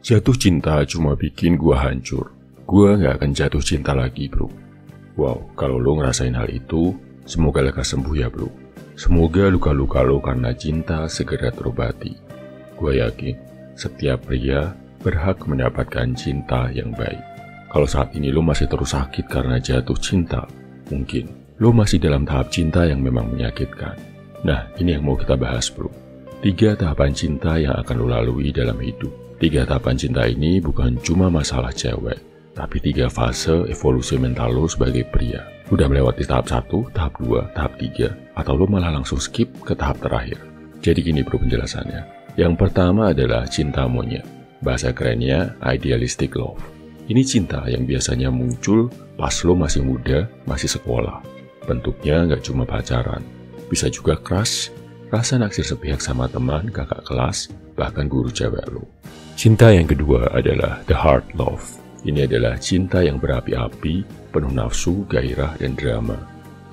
Jatuh cinta cuma bikin gua hancur. Gua gak akan jatuh cinta lagi, bro. Wow, kalau lo ngerasain hal itu, semoga lekas sembuh ya, bro. Semoga luka-luka lo karena cinta segera terobati. Gua yakin setiap pria berhak mendapatkan cinta yang baik. Kalau saat ini lo masih terus sakit karena jatuh cinta, mungkin lo masih dalam tahap cinta yang memang menyakitkan. Nah, ini yang mau kita bahas, bro. 3 tahapan cinta yang akan lo lalui dalam hidup. 3 tahapan cinta ini bukan cuma masalah cewek, tapi 3 fase evolusi mental lo sebagai pria. Udah melewati tahap 1, tahap 2, tahap 3, atau lo malah langsung skip ke tahap terakhir. Jadi gini bro penjelasannya. Yang pertama adalah cinta monyet. Bahasa kerennya idealistic love. Ini cinta yang biasanya muncul pas lo masih muda, masih sekolah. Bentuknya nggak cuma pacaran, bisa juga crush, rasa naksir sepihak sama teman, kakak kelas, bahkan guru cewek lo. Cinta yang kedua adalah the heart love. Ini adalah cinta yang berapi-api, penuh nafsu, gairah, dan drama.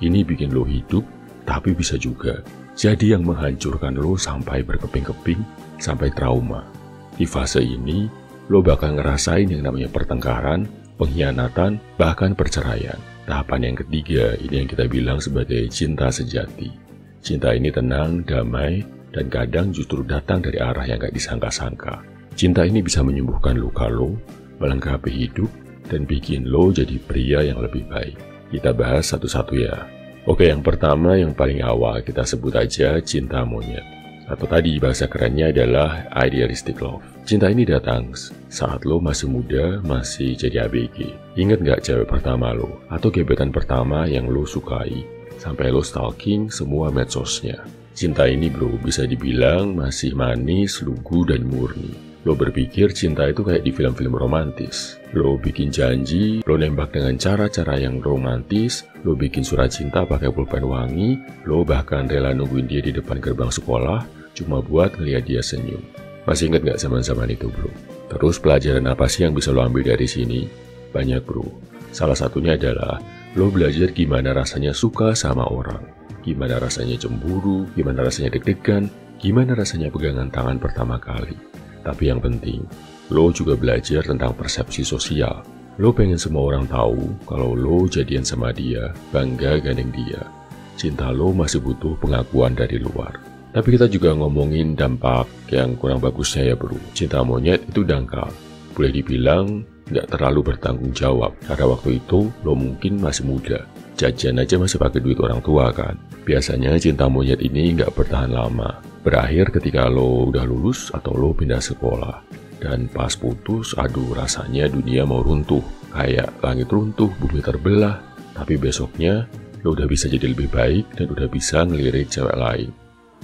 Ini bikin lo hidup, tapi bisa juga jadi yang menghancurkan lo sampai berkeping-keping, sampai trauma. Di fase ini, lo bakal ngerasain yang namanya pertengkaran, pengkhianatan, bahkan perceraian. Tahapan yang ketiga, ini yang kita bilang sebagai cinta sejati. Cinta ini tenang, damai, dan kadang justru datang dari arah yang gak disangka-sangka. Cinta ini bisa menyembuhkan luka lo, melengkapi hidup, dan bikin lo jadi pria yang lebih baik. Kita bahas satu-satu ya. Oke, yang pertama yang paling awal kita sebut aja cinta monyet. Atau tadi bahasa kerennya adalah idealistic love. Cinta ini datang saat lo masih muda, masih jadi ABG. Ingat gak cewek pertama lo? Atau gebetan pertama yang lo sukai? Sampai lo stalking semua medsosnya. Cinta ini bro bisa dibilang masih manis, lugu, dan murni. Lo berpikir cinta itu kayak di film-film romantis. Lo bikin janji, lo nembak dengan cara-cara yang romantis, lo bikin surat cinta pakai pulpen wangi, lo bahkan rela nungguin dia di depan gerbang sekolah cuma buat ngeliat dia senyum. Masih inget gak zaman-zaman itu bro? Terus pelajaran apa sih yang bisa lo ambil dari sini? Banyak bro. Salah satunya adalah lo belajar gimana rasanya suka sama orang, gimana rasanya cemburu, gimana rasanya deg-degan, gimana rasanya pegangan tangan pertama kali. Tapi yang penting, lo juga belajar tentang persepsi sosial. Lo pengen semua orang tahu kalau lo jadian sama dia, bangga gandeng dia. Cinta lo masih butuh pengakuan dari luar. Tapi kita juga ngomongin dampak yang kurang bagusnya ya bro. Cinta monyet itu dangkal. Boleh dibilang nggak terlalu bertanggung jawab. Karena waktu itu lo mungkin masih muda. Jajan aja masih pakai duit orang tua kan. Biasanya cinta monyet ini nggak bertahan lama. Berakhir ketika lo udah lulus atau lo pindah sekolah. Dan pas putus, aduh rasanya dunia mau runtuh. Kayak langit runtuh, bumi terbelah. Tapi besoknya lo udah bisa jadi lebih baik dan udah bisa ngelirik cewek lain.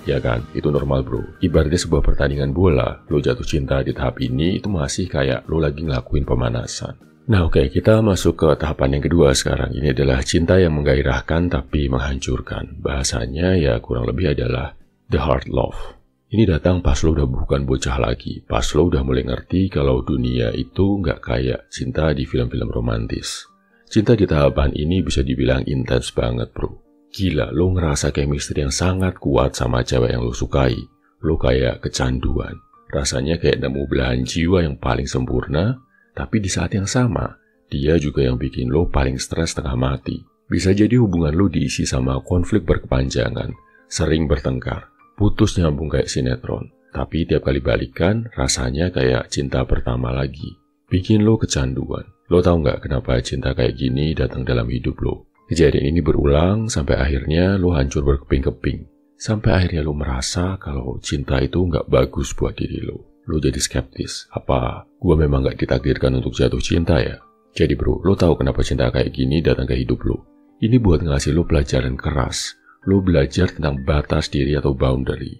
Ya kan, itu normal bro. Ibaratnya sebuah pertandingan bola. Lo jatuh cinta di tahap ini itu masih kayak lo lagi ngelakuin pemanasan. Nah oke, kita masuk ke tahapan yang kedua sekarang. Ini adalah cinta yang menggairahkan tapi menghancurkan. Bahasanya ya kurang lebih adalah the heart love. Ini datang pas lo udah bukan bocah lagi. Pas lo udah mulai ngerti kalau dunia itu nggak kayak cinta di film-film romantis. Cinta di tahapan ini bisa dibilang intens banget bro. Gila, lo ngerasa chemistry yang sangat kuat sama cewek yang lo sukai. Lo kayak kecanduan. Rasanya kayak nemu belahan jiwa yang paling sempurna. Tapi di saat yang sama, dia juga yang bikin lo paling stres tengah mati. Bisa jadi hubungan lo diisi sama konflik berkepanjangan, sering bertengkar, putus nyambung kayak sinetron. Tapi tiap kali balikan, rasanya kayak cinta pertama lagi. Bikin lo kecanduan. Lo tahu nggak kenapa cinta kayak gini datang dalam hidup lo? Kejadian ini berulang sampai akhirnya lo hancur berkeping-keping. Sampai akhirnya lo merasa kalau cinta itu nggak bagus buat diri lo. Lo jadi skeptis. Apa gua memang nggak ditakdirkan untuk jatuh cinta ya? Jadi bro, lo tahu kenapa cinta kayak gini datang ke hidup lo? Ini buat ngasih lo pelajaran keras. Lo belajar tentang batas diri atau boundary.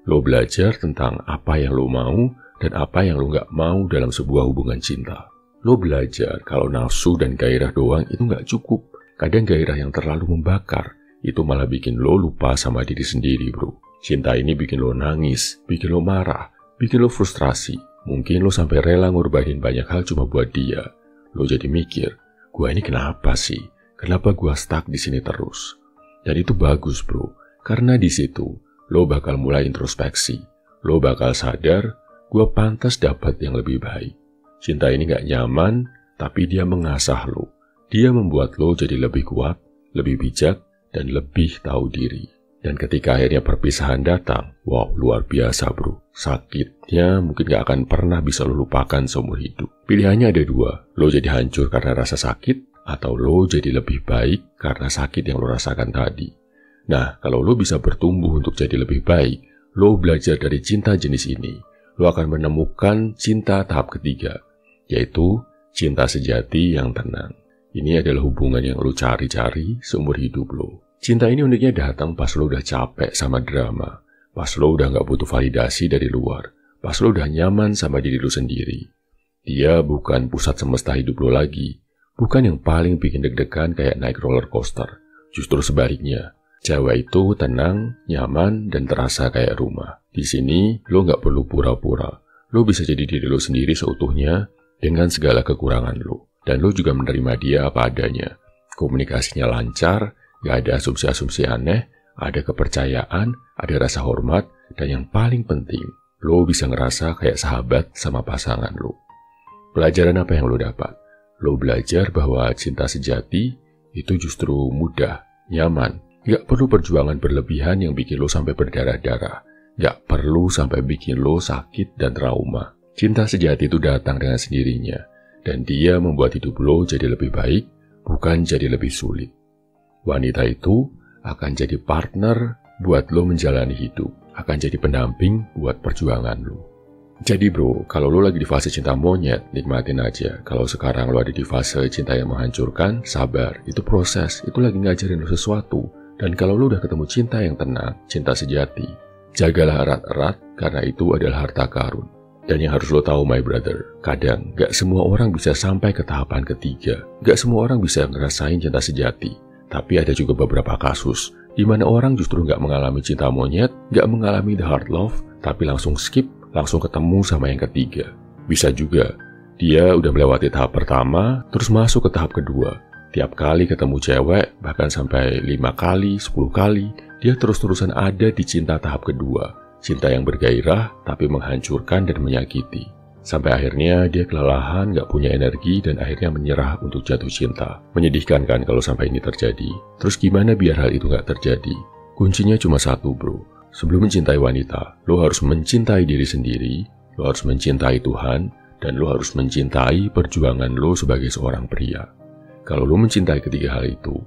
Lo belajar tentang apa yang lo mau dan apa yang lo nggak mau dalam sebuah hubungan cinta. Lo belajar kalau nafsu dan gairah doang itu nggak cukup. Kadang gairah yang terlalu membakar itu malah bikin lo lupa sama diri sendiri bro. Cinta ini bikin lo nangis, bikin lo marah, bikin lo frustrasi. Mungkin lo sampai rela ngorbanin banyak hal cuma buat dia. Lo jadi mikir, gua ini kenapa sih? Kenapa gua stuck di sini terus? Dan itu bagus bro, karena di situ lo bakal mulai introspeksi. Lo bakal sadar gue pantas dapat yang lebih baik. Cinta ini gak nyaman, tapi dia mengasah lo. Dia membuat lo jadi lebih kuat, lebih bijak, dan lebih tahu diri. Dan ketika akhirnya perpisahan datang, wow, luar biasa bro. Sakitnya mungkin gak akan pernah bisa lo lupakan seumur hidup. Pilihannya ada dua, lo jadi hancur karena rasa sakit, atau lo jadi lebih baik karena sakit yang lo rasakan tadi. Nah, kalau lo bisa bertumbuh untuk jadi lebih baik, lo belajar dari cinta jenis ini, lo akan menemukan cinta tahap ketiga, yaitu cinta sejati yang tenang. Ini adalah hubungan yang lo cari-cari seumur hidup lo. Cinta ini uniknya datang pas lo udah capek sama drama, pas lo udah gak butuh validasi dari luar, pas lo udah nyaman sama diri lo sendiri. Dia bukan pusat semesta hidup lo lagi, bukan yang paling bikin deg-degan kayak naik roller coaster. Justru sebaliknya, cewek itu tenang, nyaman, dan terasa kayak rumah. Di sini, lo gak perlu pura-pura. Lo bisa jadi diri lo sendiri seutuhnya dengan segala kekurangan lo. Dan lo juga menerima dia apa adanya. Komunikasinya lancar, gak ada asumsi-asumsi aneh, ada kepercayaan, ada rasa hormat, dan yang paling penting, lo bisa ngerasa kayak sahabat sama pasangan lo. Pelajaran apa yang lo dapat? Lo belajar bahwa cinta sejati itu justru mudah, nyaman. Gak perlu perjuangan berlebihan yang bikin lo sampai berdarah-darah. Gak perlu sampai bikin lo sakit dan trauma. Cinta sejati itu datang dengan sendirinya. Dan dia membuat hidup lo jadi lebih baik, bukan jadi lebih sulit. Wanita itu akan jadi partner buat lo menjalani hidup. Akan jadi pendamping buat perjuangan lo. Jadi bro, kalau lo lagi di fase cinta monyet, nikmatin aja. Kalau sekarang lo ada di fase cinta yang menghancurkan, sabar. Itu proses, itu lagi ngajarin lo sesuatu. Dan kalau lo udah ketemu cinta yang tenang, cinta sejati, jagalah erat-erat karena itu adalah harta karun. Dan yang harus lo tahu my brother, kadang gak semua orang bisa sampai ke tahapan ketiga. Gak semua orang bisa ngerasain cinta sejati. Tapi ada juga beberapa kasus di mana orang justru gak mengalami cinta monyet, gak mengalami the hard love, tapi langsung skip, langsung ketemu sama yang ketiga. Bisa juga, dia udah melewati tahap pertama, terus masuk ke tahap kedua. Tiap kali ketemu cewek, bahkan sampai 5 kali, 10 kali, dia terus-terusan ada di cinta tahap kedua. Cinta yang bergairah, tapi menghancurkan dan menyakiti. Sampai akhirnya dia kelelahan, gak punya energi, dan akhirnya menyerah untuk jatuh cinta. Menyedihkan kan kalau sampai ini terjadi. Terus gimana biar hal itu gak terjadi? Kuncinya cuma satu bro. Sebelum mencintai wanita, lo harus mencintai diri sendiri, lo harus mencintai Tuhan, dan lo harus mencintai perjuangan lo sebagai seorang pria. Kalau lo mencintai ketiga hal itu,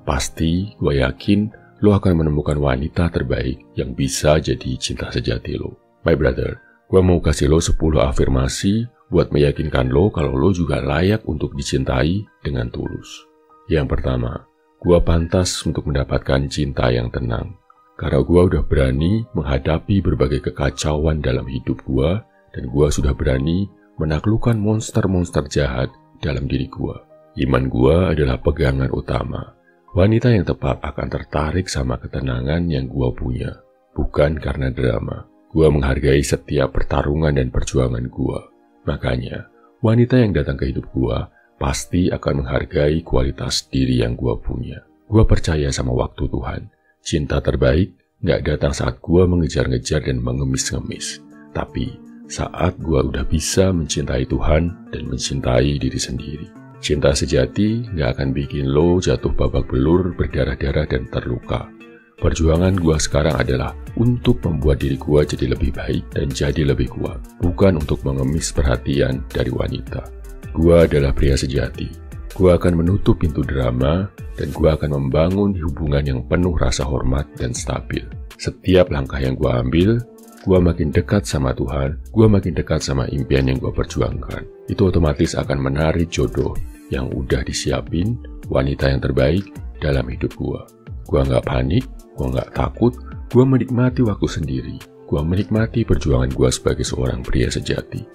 pasti gue yakin lo akan menemukan wanita terbaik yang bisa jadi cinta sejati lo. My brother, gue mau kasih lo 10 afirmasi buat meyakinkan lo kalau lo juga layak untuk dicintai dengan tulus. Yang pertama, gue pantas untuk mendapatkan cinta yang tenang. Karena gue udah berani menghadapi berbagai kekacauan dalam hidup gue, dan gue sudah berani menaklukkan monster-monster jahat dalam diri gue. Iman gue adalah pegangan utama. Wanita yang tepat akan tertarik sama ketenangan yang gua punya, bukan karena drama. Gua menghargai setiap pertarungan dan perjuangan gua. Makanya, wanita yang datang ke hidup gua pasti akan menghargai kualitas diri yang gua punya. Gua percaya sama waktu Tuhan. Cinta terbaik gak datang saat gua mengejar-ngejar dan mengemis-ngemis. Tapi, saat gua udah bisa mencintai Tuhan dan mencintai diri sendiri. Cinta sejati gak akan bikin lo jatuh babak belur, berdarah-darah, dan terluka. Perjuangan gua sekarang adalah untuk membuat diri gua jadi lebih baik dan jadi lebih kuat, bukan untuk mengemis perhatian dari wanita. Gua adalah pria sejati. Gua akan menutup pintu drama, dan gua akan membangun hubungan yang penuh rasa hormat dan stabil. Setiap langkah yang gua ambil, gua makin dekat sama Tuhan, gua makin dekat sama impian yang gua perjuangkan. Itu otomatis akan menarik jodoh yang udah disiapin, wanita yang terbaik dalam hidup gua. Gua gak panik, gua gak takut, gua menikmati waktu sendiri. Gua menikmati perjuangan gua sebagai seorang pria sejati.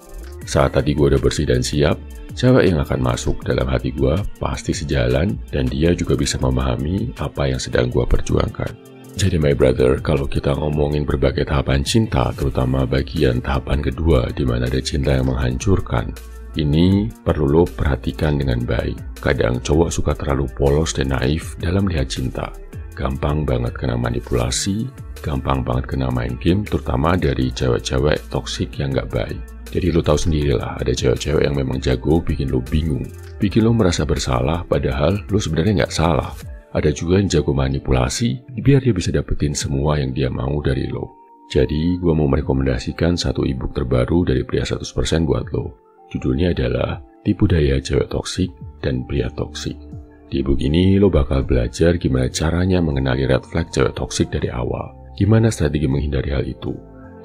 Saat tadi gua udah bersih dan siap, cewek yang akan masuk dalam hati gua pasti sejalan, dan dia juga bisa memahami apa yang sedang gua perjuangkan. Jadi my brother, kalau kita ngomongin berbagai tahapan cinta, terutama bagian tahapan kedua di mana ada cinta yang menghancurkan, ini perlu lo perhatikan dengan baik. Kadang cowok suka terlalu polos dan naif dalam melihat cinta. gampang banget kena manipulasi, gampang banget kena main game, terutama dari cewek-cewek toksik yang gak baik. Jadi lo tahu sendirilah, ada cewek-cewek yang memang jago bikin lo bingung, bikin lo merasa bersalah padahal lo sebenarnya nggak salah. Ada juga yang jago manipulasi biar dia bisa dapetin semua yang dia mau dari lo. Jadi gue mau merekomendasikan satu ebook terbaru dari Pria 100% buat lo. Judulnya adalah Tipu Daya Cewek Toksik dan Pria Toksik. Di ebook ini lo bakal belajar gimana caranya mengenali red flag cewek toksik dari awal, gimana strategi menghindari hal itu,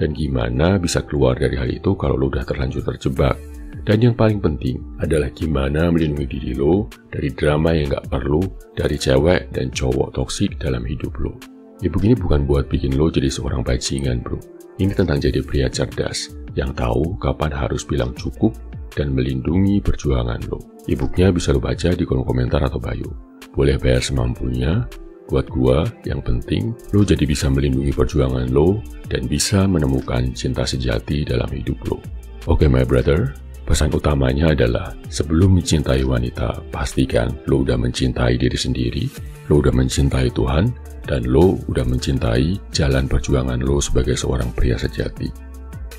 dan gimana bisa keluar dari hal itu kalau lo udah terlanjur terjebak. Dan yang paling penting adalah gimana melindungi diri lo dari drama yang gak perlu dari cewek dan cowok toksik dalam hidup lo. Ebook ini bukan buat bikin lo jadi seorang bajingan bro. Ini tentang jadi pria cerdas yang tahu kapan harus bilang cukup dan melindungi perjuangan lo. Ebooknya bisa lo baca di kolom komentar atau bio. Boleh bayar semampunya. Buat gua, yang penting lo jadi bisa melindungi perjuangan lo dan bisa menemukan cinta sejati dalam hidup lo. Oke my brother, pesan utamanya adalah sebelum mencintai wanita, pastikan lo udah mencintai diri sendiri, lo udah mencintai Tuhan, dan lo udah mencintai jalan perjuangan lo sebagai seorang pria sejati.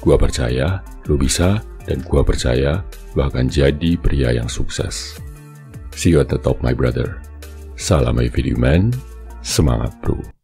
Gua percaya lo bisa, dan gua percaya lo akan jadi pria yang sukses. See you at the top my brother. Salam my video man. Semangat bro.